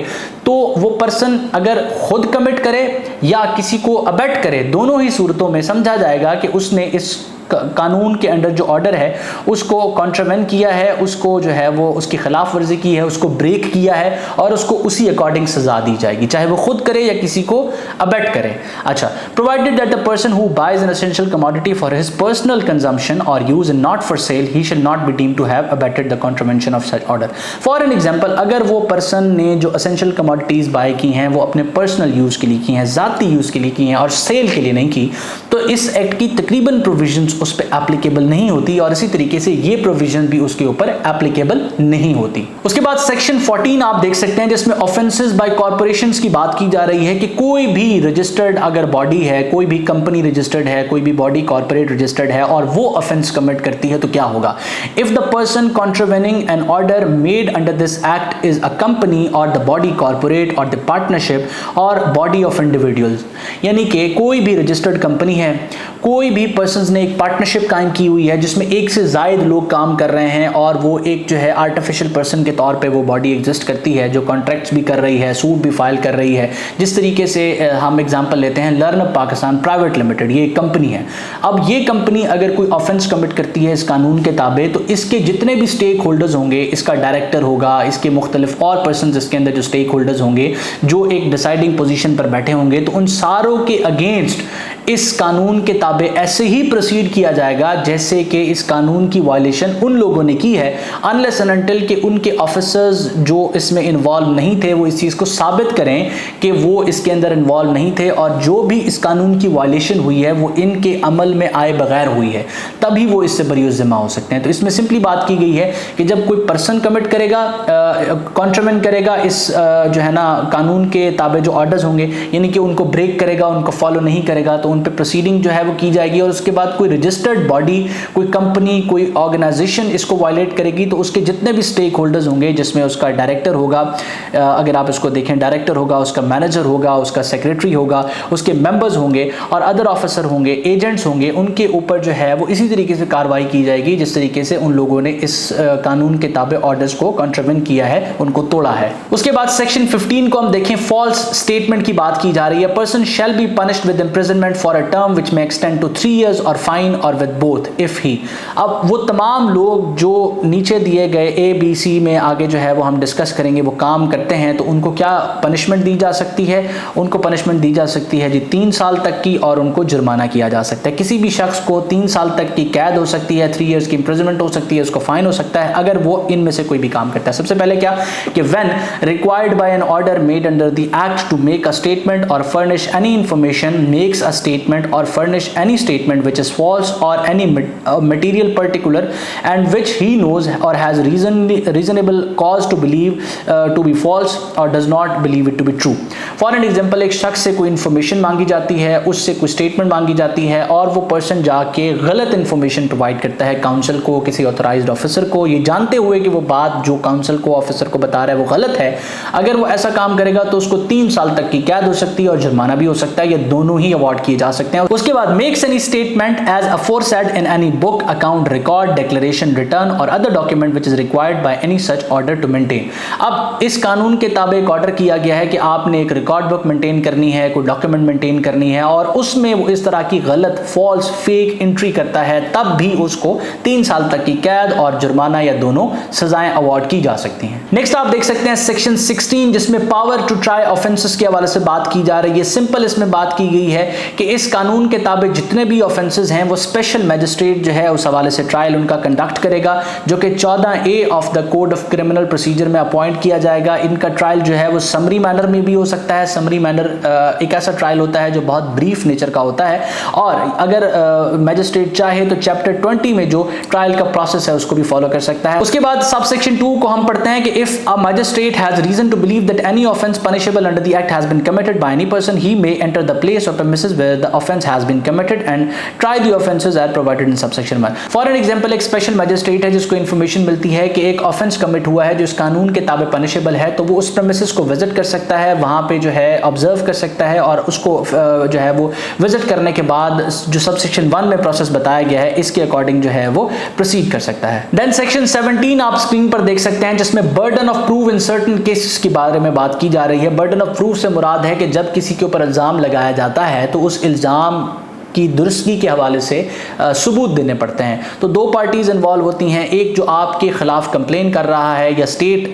तो वो पर्सन अगर खुद कमिट करे या किसी को अबेट करे, दोनों ही सूरतों में समझा जाएगा कि उसने इस कानून के अंडर जो ऑर्डर है उसको कॉन्ट्रावेन किया है, उसको जो है वो उसकी खिलाफ वर्जी की है, उसको ब्रेक किया है और उसको उसी अकॉर्डिंग सजा दी जाएगी, चाहे वो खुद करे या किसी को अबेट करे। अच्छा, provided that the person who buys an essential commodity for his personal consumption और use and not for sale, he shall not be deemed to have abetted the contravention of such order. For an example, अगर वो person ने जो essential commodities bye की हैं वो अपने personal use के लिए की हैं, जाती यूज के लिए की हैं और सेल के लिए नहीं की, तो इस एक्ट की तकरीबन प्रोविजंस उस पर एप्लीकेबल नहीं होती और इसी तरीके से ये प्रोविजन भी उसके ऊपर एप्लीकेबल नहीं होती। उसके बाद सेक्शन 14 आप देख सकते हैं जिसमें ऑफेंसेस बाय कॉर्पोरेशंस की बात की जा रही है कि कोई भी रजिस्टर्ड अगर बॉडी है, कोई भी कंपनी रजिस्टर्ड है, कोई भी बॉडी कॉर्पोरेट रजिस्टर्ड है और वो ऑफेंस कमिट करती है तो क्या होगा। If the person contravening an order made under this act is a company और द बॉडी कॉर्पोरेट और द पार्टनरशिप और बॉडी ऑफ इंडिविजुअल्स, यानी कि कोई भी रजिस्टर्ड कंपनी है, कोई भी पर्सन ने एक पार्टनरशिप कायम की हुई है जिसमें एक से ज्यादा लोग काम कर रहे हैं और वो एक जो है आर्टिफिशियल पर्सन के तौर पे वो बॉडी एग्जिस्ट करती है जो कॉन्ट्रैक्ट्स भी कर रही है, सूट भी फाइल कर रही है। जिस तरीके से हम एग्जांपल लेते हैं लर्नअप पाकिस्तान प्राइवेट लिमिटेड, ये एक कंपनी है। अब ये कंपनी अगर कोई ऑफेंस कमिट करती है इस कानून के ताबे तो इसके जितने भी स्टेक होल्डर्स होंगे, इसका डायरेक्टर होगा, इसके मुख्तलिफ और पर्सन इसके अंदर जो स्टेक होल्डर्स होंगे जो एक डिसाइडिंग पोजीशन पर बैठे होंगे, तो उन सारों के अगेंस्ट इस कानून के ताबे ऐसे ही प्रोसीड किया जाएगा जैसे कि इस कानून की वायलेशन उन लोगों ने की है, अनलेस एंड अनटिल कि उनके ऑफिसर्स जो इसमें इन्वॉल्व नहीं थे वो इस चीज़ को साबित करें कि वो इसके अंदर इन्वॉल्व नहीं थे और जो भी इस कानून की वायलेशन हुई है वो इनके अमल में आए बगैर हुई है, तभी वो इससे बरी ज़िम्मा हो सकते हैं। तो इसमें सिंपली बात की गई है कि जब कोई पर्सन कमिट करेगा, कॉन्ट्रावेन करेगा इस जो है ना कानून के ताबे जो ऑर्डर्स होंगे, यानी कि उनको ब्रेक करेगा, उनको फॉलो नहीं करेगा, तो उन पे प्रोसीडिंग जो है वो की जाएगी और उसके बाद कोई रजिस्टर्ड बॉडी, कोई कंपनी, कोई ऑर्गेनाइजेशन इसको वायलेट करेगी तो उसके जितने भी स्टेक होल्डर्स होंगे, जिसमें उसका डायरेक्टर होगा, अगर आप इसको देखें डायरेक्टर होगा, उसका मैनेजर होगा, उसका सेक्रेटरी होगा, उसके मेंबर्स होंगे और अदर ऑफिसर होंगे, एजेंट्स होंगे, उनके ऊपर जो है वो इसी तरीके से कार्रवाई की जाएगी जिस तरीके से उन लोगों ने इस कानून के ताबे ऑर्डर्स को कॉन्ट्रावेन किया है, उनको तोड़ा है। उसके बाद सेक्शन 15 को हम देखें, फॉल्स स्टेटमेंट की बात की जा रही है। Person shall be punished with imprisonment for a term which may extend to 3 years और फाइन और विद बोथ इफ ही। अब वो तमाम लोग जो नीचे दिए गए ABC में आगे जो है वो हम डिस्कस करेंगे वो काम करते हैं, तो उनको क्या पनिशमेंट दी जा सकती है? उनको पनिशमेंट दी जा सकती है जी 3 साल तक की, और उनको जुर्माना किया जा सकता है। किसी भी शख्स को 3 साल तक की कैद हो सकती है, 3 years की इंप्रिजनमेंट हो सकती है, उसको फाइन हो सकता है अगर वो इनमें से कोई भी काम करता है। सबसे पहले क्या कि when required by an order made under the act to make a statement और furnish any information, makes a statement और furnish any statement which is false or any material particular and which he knows or has reasonable cause to believe to be false or does not believe it to be true. For an example, एक शख्स से कोई information मांगी जाती है, उससे कोई statement मांगी जाती है और वो पर्सन जाके गलत इंफॉर्मेशन प्रोवाइड करता है काउंसिल को, किसी ऑथराइज्ड ऑफिसर को, ये जानते हुए कि वो बात जो काउंसिल को ऑफिसर को बता रहा है वो गलत है। अगर वो ऐसा काम करेगा तो उसको 3 साल तक की कैद हो सकती है और जुर्माना भी हो सकता है। ये दोनों ही अवॉर्ड किए जा सकते हैं। उसके बाद makes any statement as aforesaid in any book, account, record, declaration, return और other document which is required by any such order to maintain. अब इस कानून के ताबे एक ऑर्डर किया गया है कि आपने एक रिकॉर्ड बुक मेंटेन करनी है, कोई डॉक्यूमेंट मेंटेन करनी है, और उसमें वो इस तरह की गलत फॉल्स फेक एंट्री करता है, तब भी उसको 3 साल तक की कैद और जुर्माना या दोनों सजाएं अवॉर्ड की जा सकती हैं। नेक्स्ट आप देख सकते हैं सेक्शन 16 जिसमें पावर टू ट्राई ऑफेंसेस के हवाले से बात की जा रही है। सिंपल इसमें बात की गई है कि इस कानून के ताबे जितने भी ऑफेंसेस हैं वो स्पेशल मैजिस्ट्रेट जो है उस हवाले से ट्रायल उनका कंडक्ट करेगा, जो कि 14A of the code of criminal procedure में अपॉइंट किया जाएगा। इनका ट्रायल जो है वो समरी मैनर में भी हो सकता है। समरी मैनर एक ऐसा ट्रायल होता है जो बहुत ब्रीफ नेचर का होता है, और अगर मैजिस्ट्रेट चाहे तो चैप्टर 20 में जो ट्रायल का प्रोसेस है उसको भी फॉलो कर सकता है। उसके बाद सब सेक्शन 2 को हम पढ़ते हैं कि if a magistrate has reason to believe that any offence punishable under the act has been committed by any person, he may enter the place और premises where the offence has been committed and try the offences as provided in subsection 1। For an example, एक special magistrate है जिसको information मिलती है कि एक offence commit हुआ है जो इस कानून के ताबे पनिशेबल है, तो वो उस प्रेमिसेस को विजिट कर सकता है, वहां पे जो है ऑब्जर्व कर सकता है, और उसको जो है वो विजिट करने के बाद जो सबसेक्शन 1 में प्रोसेस बताया गया है इसके अकॉर्डिंग जो है वो प्रोसीड कर सकता है। देन सेक्शन 17 आप स्क्रीन पर देख सकते हैं जिसमें burden of proof in certain cases के बारे में बात की जा रही है। बर्डन ऑफ प्रूफ से मुराद है कि जब किसी के ऊपर इल्जाम लगाया जाता है तो उस इल्जाम की दुरुस्ती के हवाले से सबूत देने पड़ते हैं। तो 2 पार्टीज इन्वॉल्व होती हैं, एक जो आपके खिलाफ कंप्लेन कर रहा है या स्टेट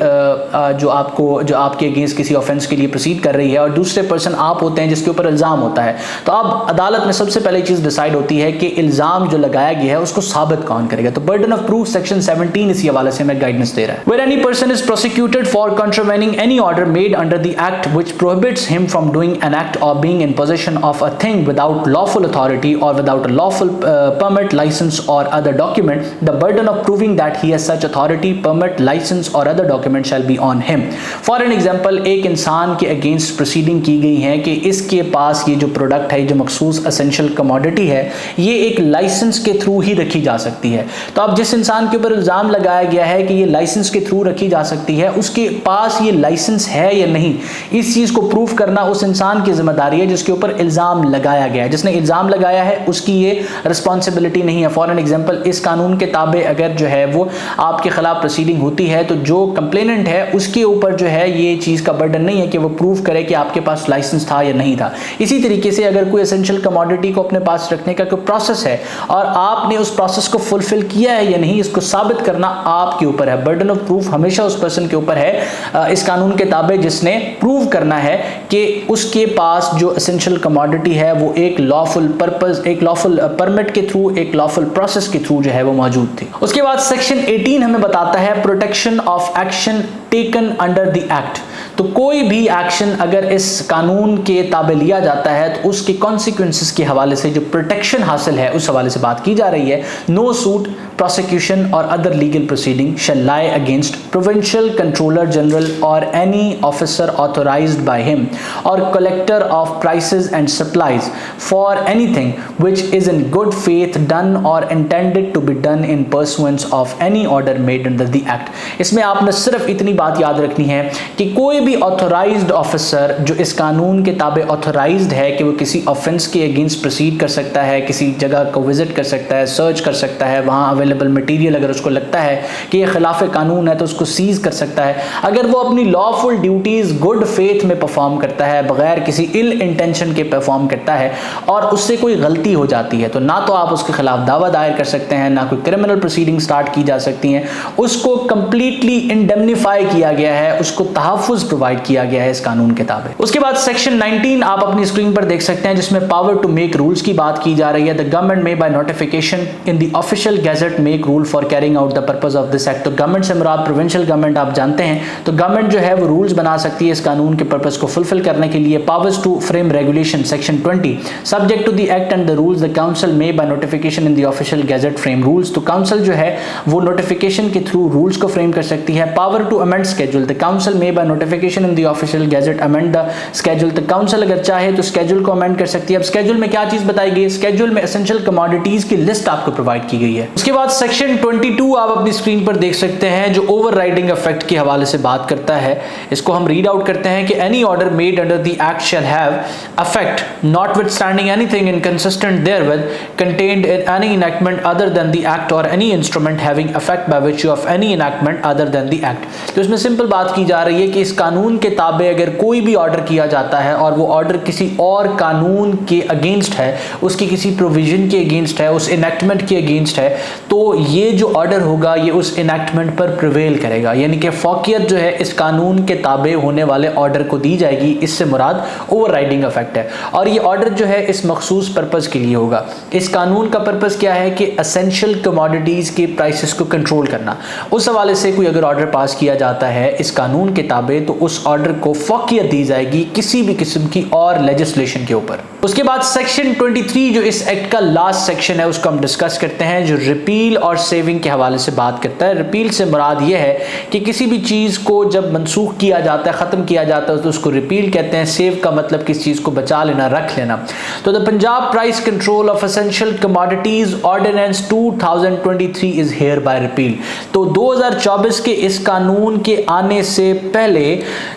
जो आपके अगेंस्ट किसी ऑफेंस के लिए प्रोसीड कर रही है, और दूसरे पर्सन आप होते हैं जिसके ऊपर इल्ज़ाम होता है। तो अब अदालत में सबसे पहले चीज़ डिसाइड होती है कि इल्ज़ाम जो लगाया गया है उसको साबित कौन करेगा। तो बर्डन ऑफ प्रूफ सेक्शन 17 इसी हवाले से हमें गाइडेंस दे रहा है। Where any person is prosecuted for contravening any order made under the act which prohibits him from doing an act or being in possession of a thing without lawful authority or without a lawful permit, license or other document, the burden of proving that he has such authority, permit, license or other document shall be on him. For an example, एक इंसान के against proceeding की गई है कि इसके पास ये जो प्रोडक्ट है, जो मखसूस एसेंशियल कमोडिटी है, ये एक लाइसेंस के थ्रू ही रखी जा सकती है। तो अब जिस इंसान के ऊपर इल्ज़ाम लगाया गया है कि ये लाइसेंस के थ्रू रखी जा सकती है, उसके पास ये लाइसेंस है या नहीं, इस चीज़ को प्रूव करना उस इंसान की जिम्मेदारी है जिसके ऊपर इल्ज़ाम लगाया गया है। जिसने इल्ज़ाम लगाया है उसकी ये रिस्पॉन्सिबिलिटी नहीं है। फॉर एन एग्जांपल, इस कानून के ताबे अगर जो है वो आपके खिलाफ प्रोसीडिंग होती है तो जो कंप्लेनेंट है उसके ऊपर जो है ये चीज़ का बर्डन नहीं है कि वो प्रूव करे कि आपके पास लाइसेंस था या नहीं था। इसी तरीके से अगर कोई एसेंशियल कमोडिटी को अपने पास रखने का कोई प्रोसेस है और आपने उस प्रोसेस को फुलफिल किया है या नहीं, इसको साबित करना आपके ऊपर है। बर्डन ऑफ प्रूफ हमेशा उस पर्सन के ऊपर है इस कानून के ताबे जिसने प्रूव करना है कि उसके पास जो एसेंशियल कमोडिटी है वो एक लॉफुल पर्पस, एक लॉफुल परमिट के थ्रू, एक लॉफुल प्रोसेस के थ्रू जो है वो मौजूद थी। उसके बाद सेक्शन 18 हमें बताता है protection of action taken under the act. तो कोई भी एक्शन अगर इस कानून के ताबे लिया जाता है तो उसके कॉन्सिक्वेंसेस के हवाले से जो प्रोटेक्शन हासिल है उस हवाले से बात की जा रही है। नो सूट, प्रोसिक्यूशन और other legal proceeding shall lie against provincial controller general और any officer authorised by him और collector of prices and supplies for anything which is in good faith done और intended to be done in pursuance of any order made under the act. इसमें आपने सिर्फ इतनी बात याद रखनी है कि कोई भी ऑथोराइज्ड ऑफिसर जो इस कानून के ताबे ऑथोराइज्ड है कि वो किसी ऑफेंस के अगेंस्ट प्रोसीड कर सकता है, किसी जगह को विजिट कर सकता है, सर्च कर सकता है, वहाँ अवेलेबल मटीरियल अगर उसको लगता है कि ये खिलाफ कानून है तो उसको सीज कर सकता है। अगर वो अपनी लॉफुल ड्यूटीज़ गुड फेथ में परफॉर्म करता है, बगैर किसी इल इंटेंशन के परफॉर्म करता है और उससे कोई गलती हो जाती है, तो ना तो आप उसके खिलाफ दावा दायर कर सकते हैं, ना कोई क्रिमिनल प्रोसीडिंग स्टार्ट की जा सकती हैं। उसको कंप्लीटली इंडेमनीफाई किया गया है, उसको तहफ़्फ़ुज़ प्रोवाइड किया गया है इस कानून के ताबे। उसके बाद सेक्शन 19 आप अपनी स्क्रीन पर देख सकते हैं, जिसमें पावर टू मेक रूल्स की बात की जा रही है। द गवर्नमेंट में by notification in the official gadget make rule for carrying out the purpose of this act. तो गवर्नमेंट से मुराद प्रोविंशियल गवर्नमेंट आप जानते हैं, तो गवर्नमेंट जो है वो रूल्स बना सकती है इस कानून के पर्पस को फुलफिल करने के लिए। Powers to frame regulation section 20 subject to the act and the rules the council may by notification in the official gazette frame rules. तो काउंसिल जो है वो नोटिफिकेशन के थ्रू रूल्स को फ्रेम कर सकती है। Power to amend schedule the council may by notification in the official gazette amend the schedule. तो काउंसिल अगर चाहे तो स्केड्यूल को अमेंड कर सकती है। अब स्केड्यूल में क्या चीज बताई गई है? स्केड्यूल में एसेंशियल कमोडिटीज की लिस्ट आपको प्रोवाइड की गई है। उसके बाद सेक्शन 22 आप अपनी स्क्रीन पर देख सकते हैं, जो ओवरराइडिंग इफेक्ट के हवाले से बात करता है। इसको हम रीड आउट करते हैं कि any order made under the act shall have effect notwithstanding anything inconsistent therewith contained in any enactment other than the act और any instrument having effect by which of any enactment other than the act. तो इसमें simple बात की जा रही है कि इस कानून के ताबे अगर कोई भी ऑर्डर किया जाता है और वो ऑर्डर किसी और कानून के अगेंस्ट है, उसकी किसी प्रोविजन के अगेंस्ट है, उस इनैक्टमेंट के अगेंस्ट है, तो ये जो ऑर्डर होगा ये उस इनैक्टमेंट पर प्रिवेल करेगा, यानी कि फौकियत जो है इस कानून के ताबे होने वाले ऑर्डर को दी जाएगी। इससे मुराद ओवरराइडिंग इफेक्ट है और ये ऑर्डर जो है इस मखसूस पर्पस के लिए होगा। इस कानून का पर्पस क्या है कि एसेंशियल कमोडिटीज के प्राइसेस को कंट्रोल करना। उस हवाले से कोई अगर ऑर्डर पास किया जाता है इस कानून के ताबे तो उस ऑर्डर को फौकियत दी जाएगी किसी भी किस्म की और लेजिस्लेशन के ऊपर। उसके बाद सेक्शन 23 जो इस एक्ट का लास्ट सेक्शन है उसको हम डिस्कस करते हैं, जो रिपील और सेविंग के हवाले से बात करता है। रिपील से मुराद ये है कि किसी भी चीज को जब मनसूख किया जाता है, खत्म किया जाता है तो उसको रिपील कहते हैं। सेव का मतलब किस चीज को बचा लेना, रख लेना। तो the Punjab price control of essential commodities ordinance 2023 is hereby repeal. तो 2024 के इस कानून के आने से पहले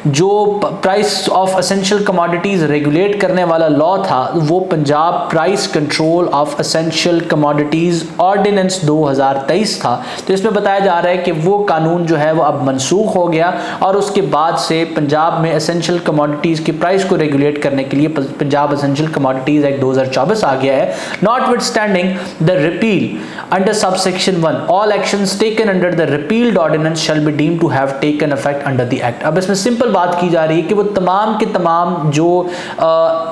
जो price of essential commodities regulate करने वाला लॉ था वो Punjab price control of essential commodities ordinance 2023 था। तो इसमें बताया जा रहा है कि वो कानून जो है वो अब मनसूख हो गया और उसके बाद से पंजाब में एसेंशियल कमोडिटीज की प्राइस को रेगुलेट करने के लिए पंजाब एसेंशियल कमोडिटीज एक्ट 2024 आ गया है। Notwithstanding the repeal under subsection 1 all actions taken under the repealed ordinance shall be deemed to have taken effect under the act. अब इसमें सिंपल बात की जा रही है कि वो तमाम के तमाम जो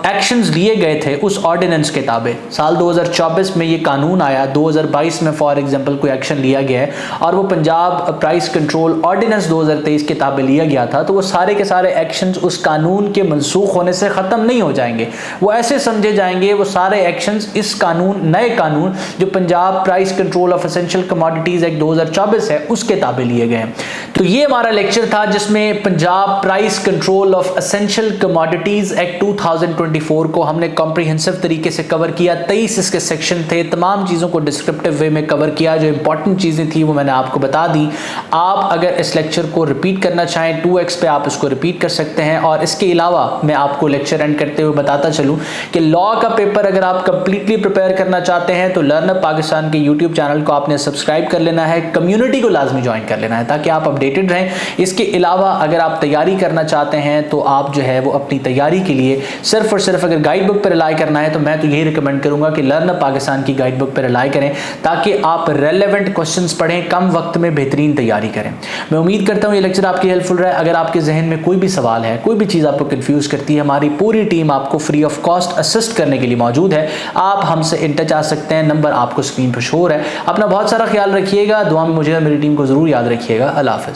एक्शंस लिए गए थे उस ऑर्डिनेंस के ताबे, साल 2024 में ये कानून आया, 2022 में फॉर एग्जांपल कोई एक्शन लिया गया है और वो पंजाब प्राइस कंट्रोल ऑर्डिनेंस 2023 के ताबे लिया गया था, तो वो सारे के सारे एक्शंस उस कानून के मनसूख होने से ख़त्म नहीं हो जाएंगे। वो ऐसे समझे जाएंगे वो सारे एक्शंस इस कानून, नए कानून जो Punjab price control of essential commodities act 2024 है उसके ताबे लिए गए हैं। तो ये हमारा लेक्चर था जिसमें Punjab price control of essential commodities act 2024 को हमने कॉम्प्रिहेंसिव तरीके से कवर किया। 23 इसके सेक्शन थे, तमाम चीज़ों को डिस्क्रिप्टिव वे में कवर किया। जो इंपॉर्टेंट चीज़ें थी वो मैंने आपको बता दी। आप अगर इस लेक्चर को रिपीट करना चाहें 2x पे आप इसको रिपीट कर सकते हैं। और इसके अलावा मैं आपको लेक्चर एंड करते हुए बताता चलूँ कि लॉ का पेपर अगर आप कंप्लीटली प्रिपेयर करना चाहते हैं तो लर्नर पाकिस्तान के यूट्यूब चैनल को आपने सब्सक्राइब कर लेना है, कम्युनिटी को लाजमी ज्वाइन कर लेना है ताकि आप अपडेटेड रहें। इसके अलावा अगर आप तैयारी करना चाहते हैं तो आप जो है वो अपनी तैयारी के लिए सिर्फ और सिर्फ अगर गाइड बुक पर रिलाई करना है तो मैं तो यही रिकमेंड करूंगा कि लर्नर पाकिस्तान की गाइड बुक पर रिलाई करें ताकि आप रेलेवेंट क्वेश्चंस पढ़ें, कम वक्त में बेहतरीन तैयारी करें। मैं उम्मीद करता हूं ये लेक्चर आपकी हेल्पफुल रहा है। अगर आपके जहन में कोई भी सवाल है, कोई भी चीज़ आपको कंफ्यूज करती है, हमारी पूरी टीम आपको फ्री ऑफ कॉस्ट असिस्ट करने के लिए मौजूद है। आप हमसे इन टच आ सकते हैं, नंबर आपको स्क्रीन पर शो हो रहा है। अपना बहुत सारा ख्याल रखिएगा, दुआ में मुझे और मेरी टीम को जरूर याद रखिएगा। अल्लाह हाफ़िज़।